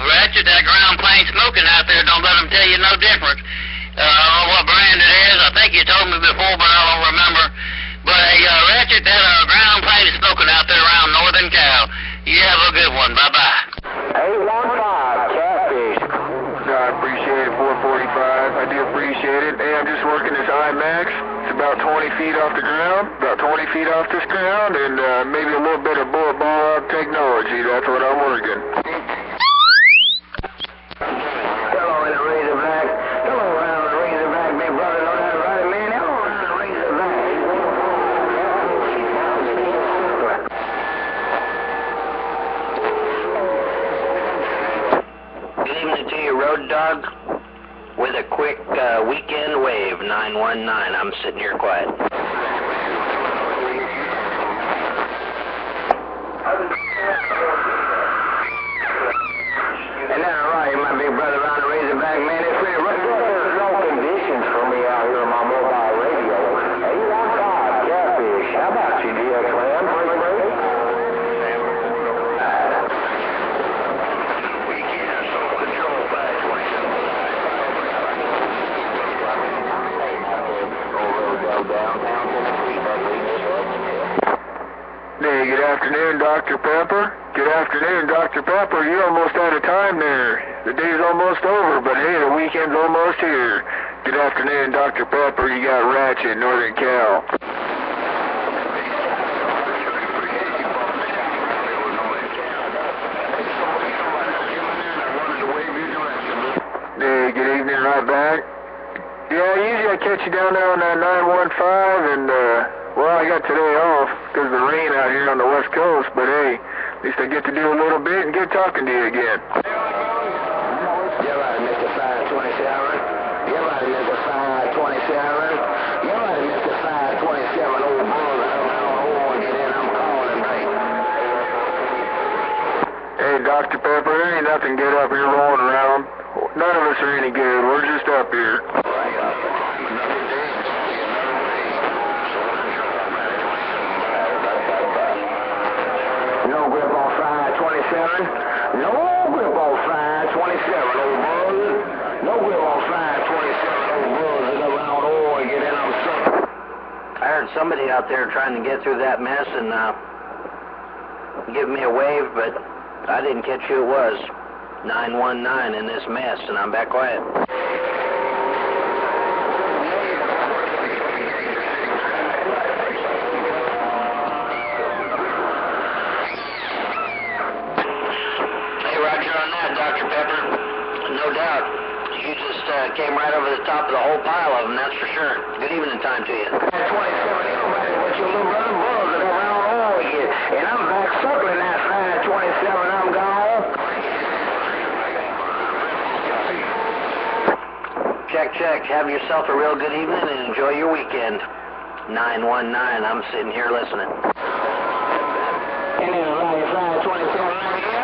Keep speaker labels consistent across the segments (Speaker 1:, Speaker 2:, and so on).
Speaker 1: Ratchet, that ground plane smoking out there, don't let them tell you no difference. What brand it is, I think you told me before, but I don't remember. But hey, Ratchet, that ground plane is smoking out there around northern Cal. You have a good one. Bye-bye.
Speaker 2: 815, catfish.
Speaker 3: I appreciate it, 445. I do appreciate it. Hey, I'm just working this IMAX. It's about 20 feet off the ground, about 20 feet off this ground, and maybe a little bit of bullet ball technology. That's what I'm working.
Speaker 2: Hello, in the Razorback. Hello, around the Razorback, big brother. Know that right, man? Hello, around the Razorback.
Speaker 4: Good evening to you, Road Dog. With a quick weekend wave, 919. I'm sitting here quiet.
Speaker 2: And now, right, my big brother around the Razorback, man, it's pretty rough. There's no conditions for me out here on my mobile radio. 815, catfish. How about you, DXLM?
Speaker 3: Hey, good afternoon, Dr. Pepper. Good afternoon, Dr. Pepper. You're almost out of time there. The day's almost over, but hey, the weekend's almost here. Good afternoon, Dr. Pepper. You got Ratchet, Northern Cal. Hey, good evening, right back. Yeah, usually I catch you down there on that 915, and well, I got today off because of the rain out here on the west coast, but hey, at least I get to do a little bit and get talking to you again.
Speaker 2: You're right, Mr. 527. You're right, Mr. 527. You're right, Mr. 527. Old brother, I'm calling, right?
Speaker 3: Hey, Dr. Pepper, there ain't nothing good up here rolling around. None of us are any good. We're just up here.
Speaker 2: No grip on 527. No grip on 527, old brother. No grip on 527, old brother. Around Oregon, and I'm sorry.
Speaker 4: I heard somebody out there trying to get through that mess and give me a wave, but I didn't catch who it was. 919 in this mess, and I'm back quiet. Dr. Pepper, no doubt. You just came right over the top of the whole pile of them, that's for sure. Good evening time to you.
Speaker 2: 27, everybody, but your little brother Buzzard around Oregon, and I'm back circling that 527. I'm gone.
Speaker 4: Check, check. Have yourself a real good evening and enjoy your weekend. 919, I'm sitting here listening.
Speaker 2: And then right, 527 right here.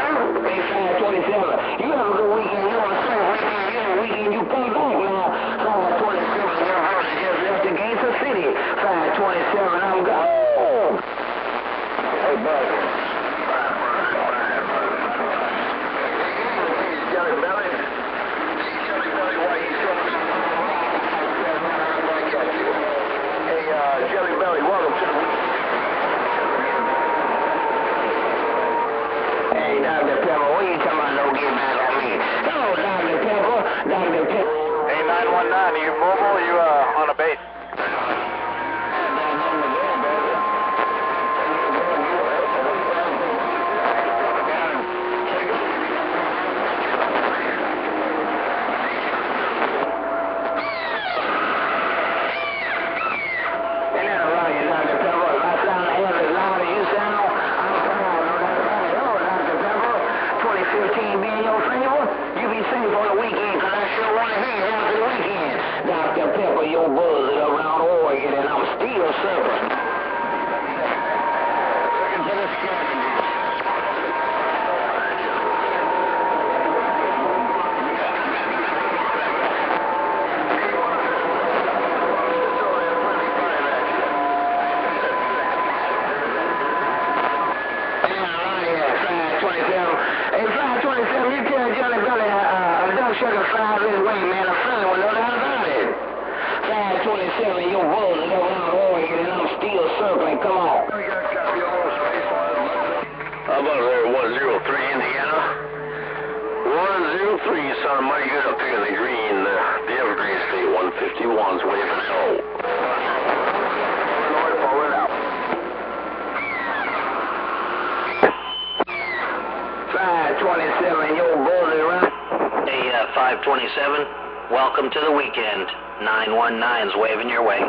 Speaker 2: Hey, 527. You have a good weekend. You want to say weekend, you have a weekend, you pay back now. 527, your house just left the gates of city. 527, I'm gone. Hey, buddy. Jelly Belly. Jelly Belly, why you so... Hey, Jelly Belly, welcome to the weekend. Hey, Dr. Pepper, what you talking about don't get back on me? Hello, Dr. Pepper. Dr. Pepper.
Speaker 3: Hey, 919, are you mobile or are you on a base?
Speaker 2: Dr. Pepper, your Buzzard around Oregon, and I'm still serving. Looking for the scavengers. Hey, 527, you tell Johnny
Speaker 5: 3, sounding mighty good up there in the green, the Evergreen State 151's waving hello. North, forward out.
Speaker 2: 527, your Buzzard, right?
Speaker 4: Hey, 527, welcome to the weekend. 919's waving your way.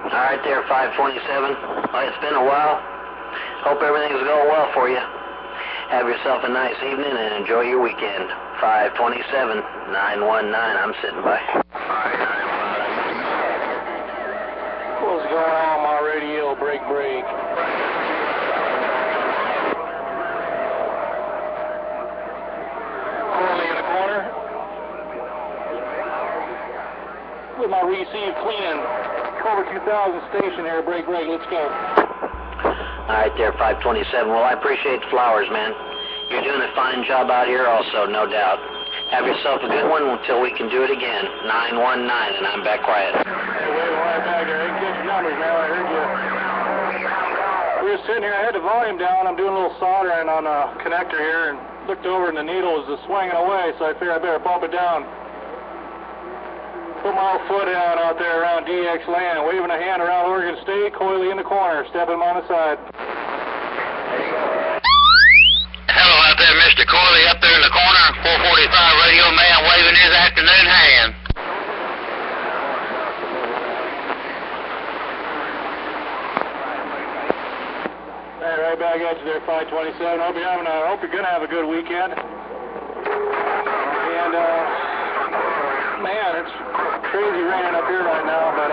Speaker 4: All right there, 527. Well, it's been a while. Hope everything's going well for you. Have yourself a nice evening and enjoy your weekend. 527, 919, I'm sitting by.
Speaker 6: What's going on, my radio? Break. Coily in the corner. With my receive cleaning. Cover 2000 station here, break, let's go.
Speaker 4: All right there, 527. Well, I appreciate the flowers, man. You're doing a fine job out here also, no doubt. Have yourself a good one until we can do it again. 919, and I'm back quiet.
Speaker 6: Hey, wait right back there. I didn't catch your numbers, man. I heard you. We were sitting here, I had the volume down. I'm doing a little soldering on a connector here, and looked over, and the needle was just swinging away, so I figured I better bump it down. Put my old foot down out there around DX land, waving a hand around Oregon State, Coily in the corner, stepping him on the side.
Speaker 1: Hello out there, Mr. Coily, up there in the corner. 445 radio man waving his afternoon hand.
Speaker 6: Hey, right back at you there, 527. Hope you're gonna have a good weekend. And man, it's crazy raining up here right now, but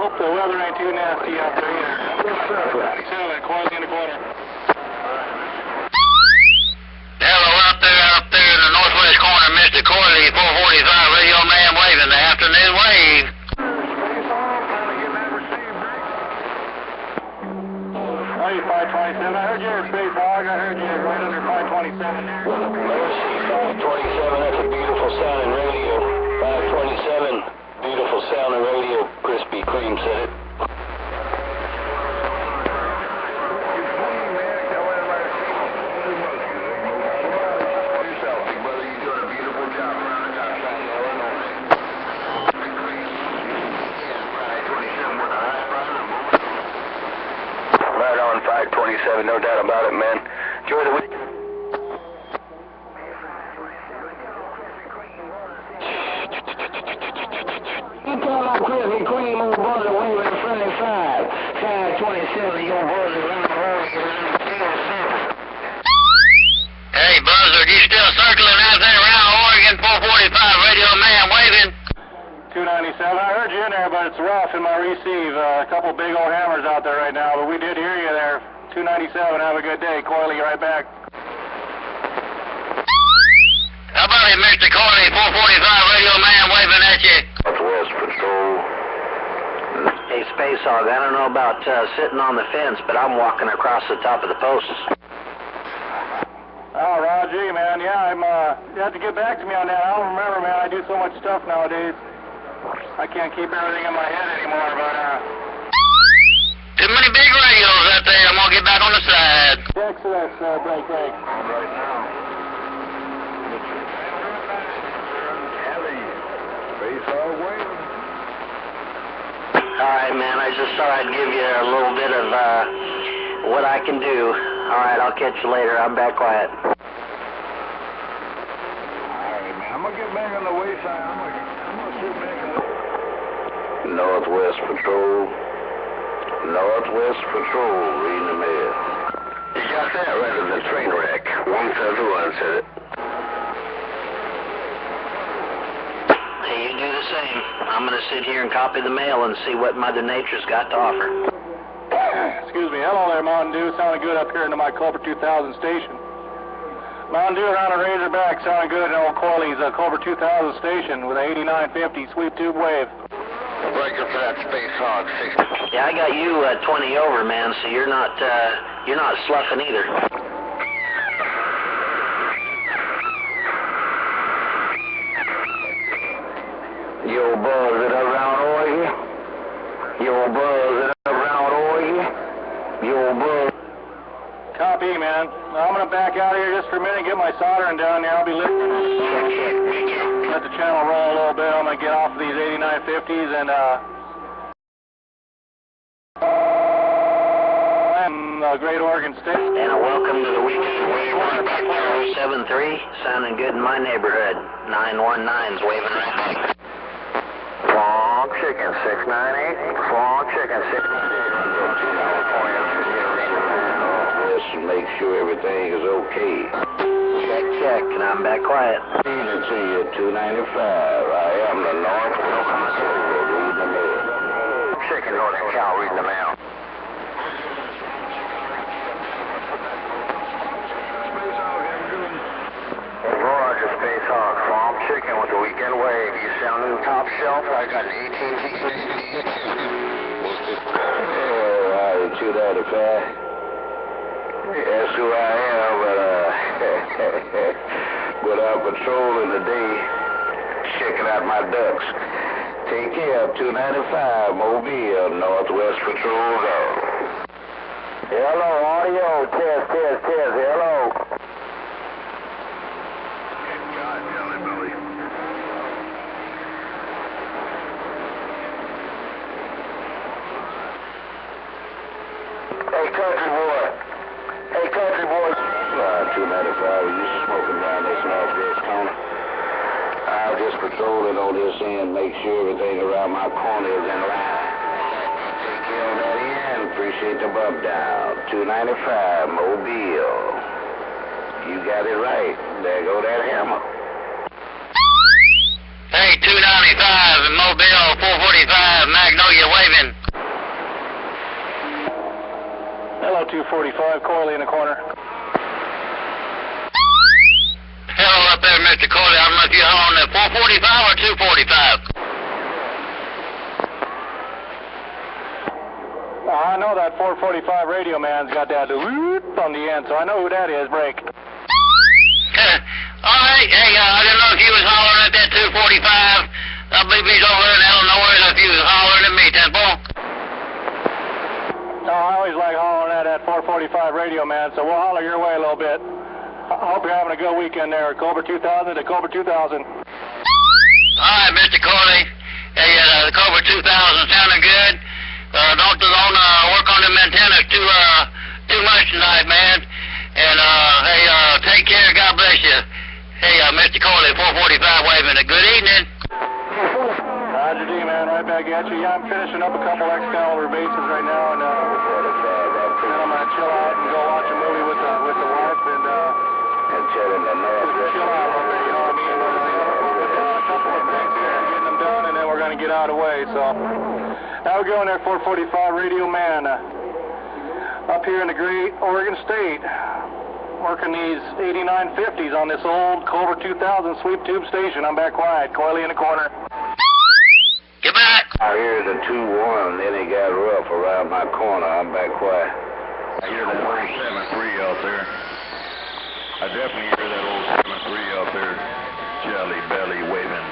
Speaker 6: hope the weather ain't too nasty out there either. Yes, Coily in the corner.
Speaker 1: Hello out there in the northwest corner, Mr. Coily, 445 radio man waving the afternoon wave.
Speaker 6: Hey, 527. I heard you at Space Hog. I heard you right under 527 there.
Speaker 5: Mercy, 527, that's a beautiful sounding radio. 527, beautiful sounding radio. Krispy Kreme said it. Right on, 527, no doubt about it, man. Enjoy the week.
Speaker 2: You call out Krispy Kreme on Buzzard waving the front side. 527, your Buzzard around the Oregon.
Speaker 1: Hey, Buzzard, you still circling out there around Oregon, 445 radio man waving?
Speaker 6: 297. I heard you in there, but it's rough in my receive. A couple big old hammers out there right now, but we did hear you there. 297. Have a good day. Coily, right back.
Speaker 1: How about it, Mr. Coily, 445 radio man waving at you?
Speaker 5: Northwest Patrol.
Speaker 4: Hey, Space Hog, I don't know about sitting on the fence, but I'm walking across the top of the posts.
Speaker 6: Oh, Roger, man. Yeah, you have to get back to me on that. I don't remember, man. I do so much stuff nowadays. I can't keep everything in my head anymore, but
Speaker 1: Too many big radios out there. I'm gonna get back on the side.
Speaker 6: excellent, break.
Speaker 5: Right now. Cali. Space Hog waving.
Speaker 4: All right, man, I just thought I'd give you a little bit of what I can do. All right, I'll catch you later. I'm back quiet.
Speaker 5: All right, man. I'm going to get back on the wayside. I'm going to sit back on the... Northwest Patrol. Northwest Patrol, reading the mail. You got that right as a train wreck. 171 said it.
Speaker 4: Hey, you do the same. I'm going to sit here and copy the mail and see what Mother Nature's got to offer.
Speaker 6: Excuse me. Hello there, Mountain Dew. Sounding good up here into my Cobra 2000 station. Mountain Dew around a Razorback. Sounding good in old Coily's Cobra 2000 station with an 8950 sweep tube wave.
Speaker 5: Breaker for that Space Hog 60.
Speaker 4: Yeah, I got you 20 over, man, so you're not sloughing either.
Speaker 6: this for a minute, get my soldering down there. I'll be lifting it. Let the channel roll a little bit. I'm going to get off of these 8950s and Great Oregon State.
Speaker 4: And welcome to the weekend wave on Dr. 073, sounding good in my neighborhood. 919's waving right back.
Speaker 5: Long chicken 698. Long chicken 698. Just make sure everything is okay.
Speaker 4: Check, check, and I'm back quiet.
Speaker 5: Evening to you, 295. I am the Norcal reading the mail. Chicken North Cal reading the mail. Roger, Space Hawk. Farm chicken with the weekend wave. You sound in top shelf. I got an 18 Alright, 295. That's who I am, but out patrolling today, checking out my ducks. Take care of 295 Mobile, Northwest Patrol Zone. Hello, audio, test, hello. God, Jelly Billy. Hey, country boy. 295, are you smoking down this northwest corner? I'm just patrolling on this end, make sure everything around my corner is in line. Take care of that end. Appreciate the bump down. 295 Mobile. You got it right. There go that hammer.
Speaker 1: Hey, 295 in Mobile, 445, Magnolia waving.
Speaker 6: Hello, 245, Coily in the corner.
Speaker 1: Hello up there, Mr. Coily. I don't know if you're on the 445 or 245.
Speaker 6: I know that 445 radio man's got that whoop on the end, so I know who that is. Break.
Speaker 1: All right. Hey, I didn't know if you was hollering at that 245. I believe he's over in Illinois. If you was hollering at me, Temple.
Speaker 6: No, I always like hollering at that 445 radio man, so we'll holler your way a little bit. I hope you're having a good weekend there. Cobra 2000 to Cobra 2000.
Speaker 1: All right, Mr. Coily. Hey, the Cobra 2000 sounding good. Don't work on them antennas too much tonight, man. And hey, take care. God bless you. Hey, Mr. Coily, 445 waving. A good evening.
Speaker 6: Roger D, man. Right back at you. Yeah, I'm finishing up a couple Excalibur bases right now, and then I'm gonna chill out and go watch a movie with the wife and
Speaker 5: chill in the north.
Speaker 6: Chill out a little bit. You know what I mean? We're doing a couple of things here and getting them done, and then we're gonna get out of the way. So. How we going there, 445 Radio Man? Up here in the Great Oregon State, working these 8950s on this old Cobra 2000 sweep tube station. I'm back quiet. Coily in the corner.
Speaker 1: Get back.
Speaker 5: I hear the 2-1, then it got rough around my corner. I'm back quiet.
Speaker 7: I hear that old 7-3 out there. I definitely hear that old 7-3 out there. Jelly belly waving.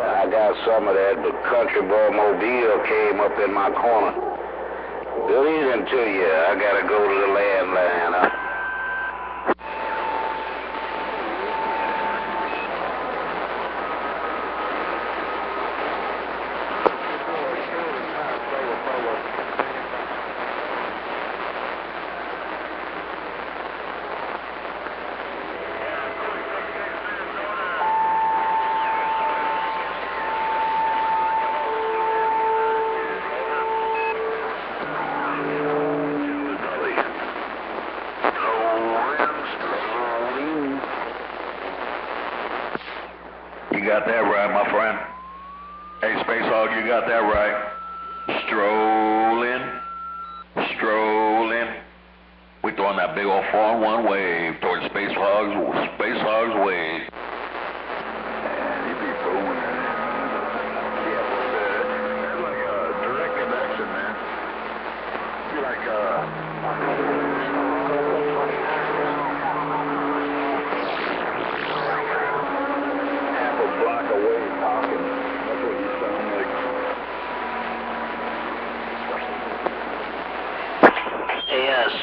Speaker 5: I got some of that, but Country Boy Mobile came up in my corner. Good evening to you. I gotta go to the landline.
Speaker 7: You got that right, my friend. Hey, Space Hog, you got that right. Strolling. We're throwing that big old 4-1 wave towards Space Hog's wave.
Speaker 5: And you be throwing it. Yeah, that's like a direct connection, man. Be like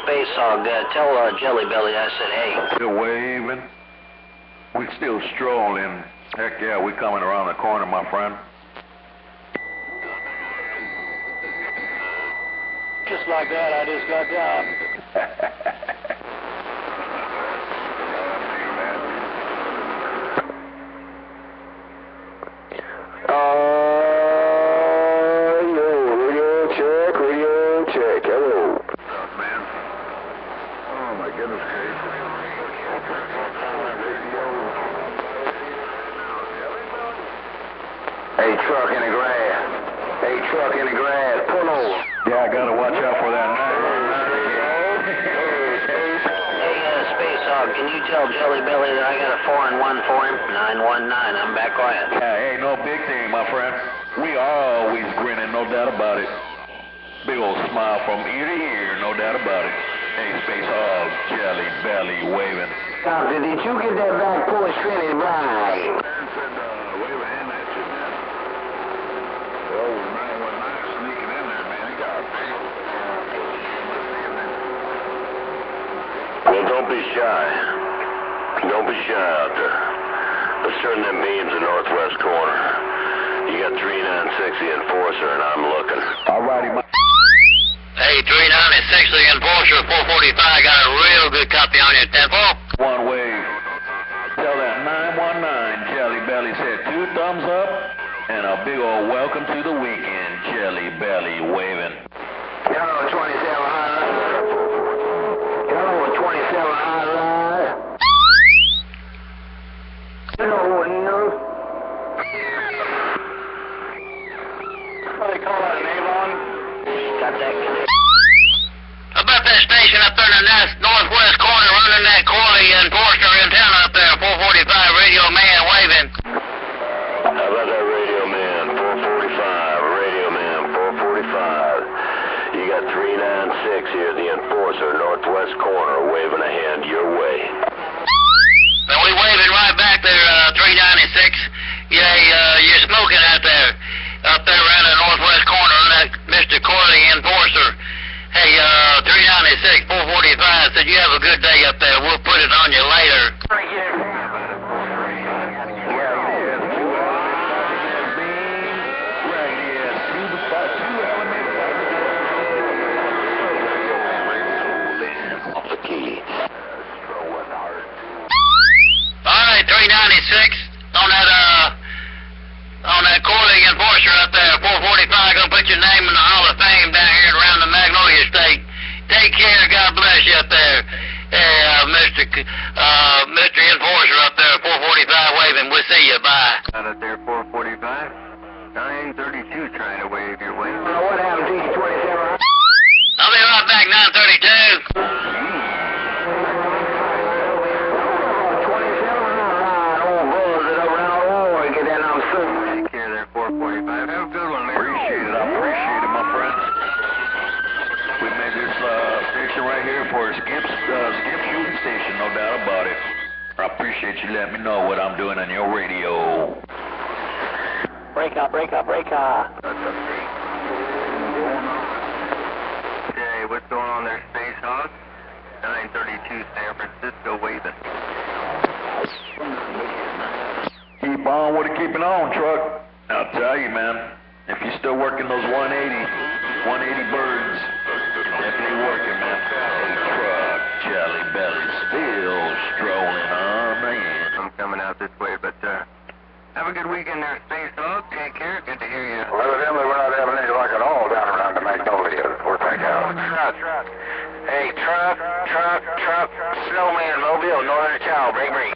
Speaker 4: Space Hog, tell Jelly Belly I said hey.
Speaker 7: Still waving. We still strolling. Heck yeah, we coming around the corner, my friend.
Speaker 6: Just like that, I just got down.
Speaker 3: Radio check. Hello.
Speaker 7: What's up, man? Oh my goodness gracious.
Speaker 3: Hey, truck in the grass. Hey, truck in the grass. Pull over.
Speaker 7: Yeah, I gotta watch out for that
Speaker 4: Hey, Space Hog, can you tell Jelly Belly that I got a 4-1 for him? 919, I'm back quiet.
Speaker 7: Yeah, ain't no big thing, my friend. We are always grinning, no doubt about it. Big old smile from ear to ear, no doubt about it. Hey, Space Hog, Jelly Belly waving.
Speaker 2: Doctor, did you get that back porch fitted right?
Speaker 7: Waving in at you, man. The old 919 sneaking in there, man. He got a big old...
Speaker 5: Well, don't be shy. Don't be shy out there. Let's turn them beams in northwest corner. You got 396 the enforcer, and I'm looking.
Speaker 7: Alrighty, my...
Speaker 1: Hey, 396 the enforcer, 445, got a real good copy on your tempo.
Speaker 7: One wave. Tell that 919 Jelly Belly said 2 thumbs up and a big old welcome to the weekend. Jelly Belly waving.
Speaker 2: Hello, 27 Hotline. Hello, 27 Hotline. Hello, no.
Speaker 6: What do they call that, an Avon?
Speaker 4: Got that connected.
Speaker 1: About that station up there in the northwest corner running that Coily enforcer antenna up there, 445 radio man waving.
Speaker 5: How about that radio man, 445, radio man, 445. You got 396 here, the enforcer, northwest corner, waving a hand your way.
Speaker 1: And we waving right back there, 396. Yeah, you're smoking out there, up there around the northwest corner on that Mr. Coily enforcer. Hey, 396, 445, said you have a good day up there. We'll put it on you later.
Speaker 5: Off the key.
Speaker 1: Alright, 396, on that Coily enforcer up there, 445, gonna put your name in the Hall of Fame down here around the Magnolia State. Take care, God bless you up there. Mr. Enforcer up there, 445 waving, we'll see you, bye.
Speaker 3: Out there, 445. 932 trying to wave your way.
Speaker 2: What happened to you, 27 Hotline?
Speaker 1: I'll be right back, 932.
Speaker 2: 27 Hotline, old Buzzard around Oregon, and I'm soon.
Speaker 3: Take care there, 445. Have a good one, man.
Speaker 7: Appreciate it, I appreciate it, my friends. We made this station right here for a skip shooting station, no doubt about it. I appreciate you letting me know what I'm doing on your radio.
Speaker 4: Break up, break up, break up.
Speaker 3: Okay, what's going on there, Space Hog? 932 San Francisco waving.
Speaker 7: Keep on with it, keeping on, truck. I'll tell you, man, if you're still working those 180 birds, definitely working, man. Hey, truck, Jelly Belly, still strolling on, man.
Speaker 3: I'm coming out this way, but have a good weekend there, Space Hog. Take care. Good to hear you.
Speaker 5: Well, evidently we're not having any luck at all down around the Magnolia. We're back out.
Speaker 2: Truck. Hey, truck. Snowman, Mobile, Northern Chow, break.
Speaker 5: I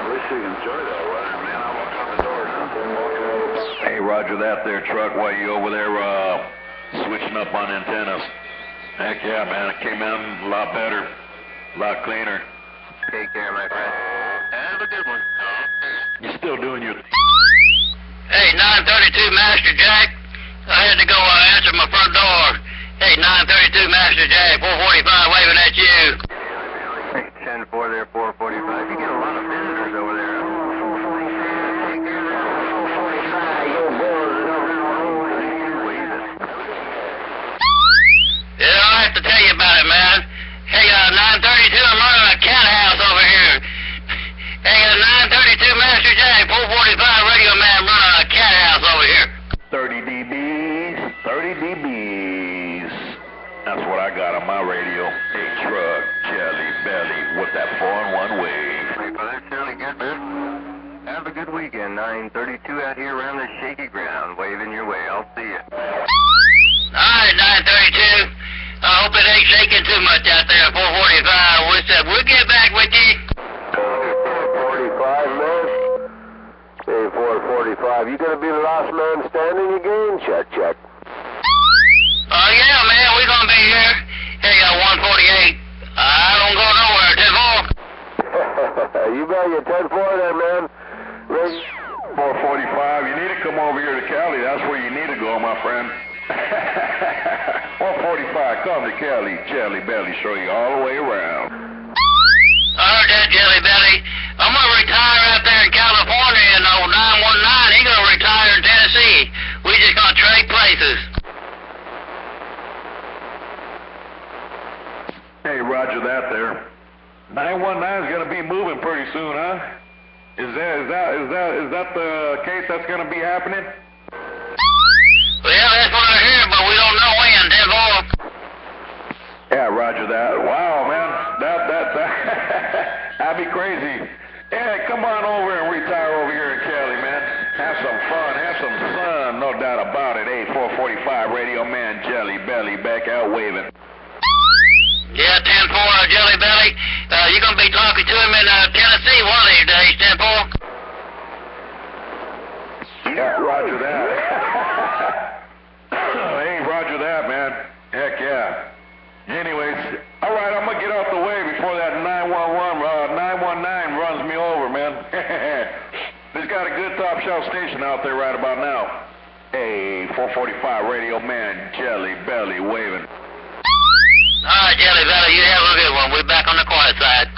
Speaker 5: wish you enjoyed that weather, man. I walked out the door now.
Speaker 7: Hey, roger that there, truck, while you over there switching up on antennas. Heck yeah, man, it came in a lot better, a lot cleaner.
Speaker 3: Take care, my friend. Have a good one.
Speaker 7: You still doing your...
Speaker 1: Hey, 932 Master Jack, I had to go answer my front door. Hey, 932 Master Jack, 445 waving at you.
Speaker 3: Hey, 10-4 there, 445. You get a lot of visitors over there.
Speaker 2: 445, your Buzzard around Oregon.
Speaker 3: Waving.
Speaker 1: Yeah, I have to tell you about it, man.
Speaker 5: 932 out here around this shaky ground, waving your way. I'll see you.
Speaker 1: Alright, 932. I hope it ain't shaking too much out there at 445. We'll get back with you.
Speaker 5: 45, man. Hey, 445. You gonna be the last man standing again? Check.
Speaker 1: Oh, yeah, man, we're gonna be here. Hey, 148. I don't go nowhere, 10-4.
Speaker 5: You bet you 10-4 there, man.
Speaker 7: 445, you need to come over here to Cali. That's where you need to go, my friend. 445, come to Cali. Jelly Belly, show you all the way around.
Speaker 1: I heard that, Jelly Belly. I'm gonna retire out there in California, and old 919, he gonna retire in Tennessee. We just gonna trade places.
Speaker 7: Hey, roger that there. 919's gonna be moving pretty soon, huh? Is that the case that's gonna be happening?
Speaker 1: Well, that's what I hear, but we don't know when, 10-4.
Speaker 7: Yeah, roger that. Wow, man, that'd be crazy. Yeah, come on over and retire over here in Cali, man. Have some fun, have some sun, no doubt about it. Hey, 445 Radio Man Jelly Belly back out waving.
Speaker 1: Yeah, 10-4, Jelly Belly. You're gonna be talking to him in Tennessee one of these days, 10-4.
Speaker 7: Yeah, roger that. Hey, roger that, man. Heck yeah. Anyways, all right, I'm gonna get out the way before that 919 runs me over, man. He's got a good top shelf station out there right about now. Hey, 445 Radio Man Jelly Belly waving.
Speaker 1: All right, Jelly Belly, you have a good one. We're back on the quiet side.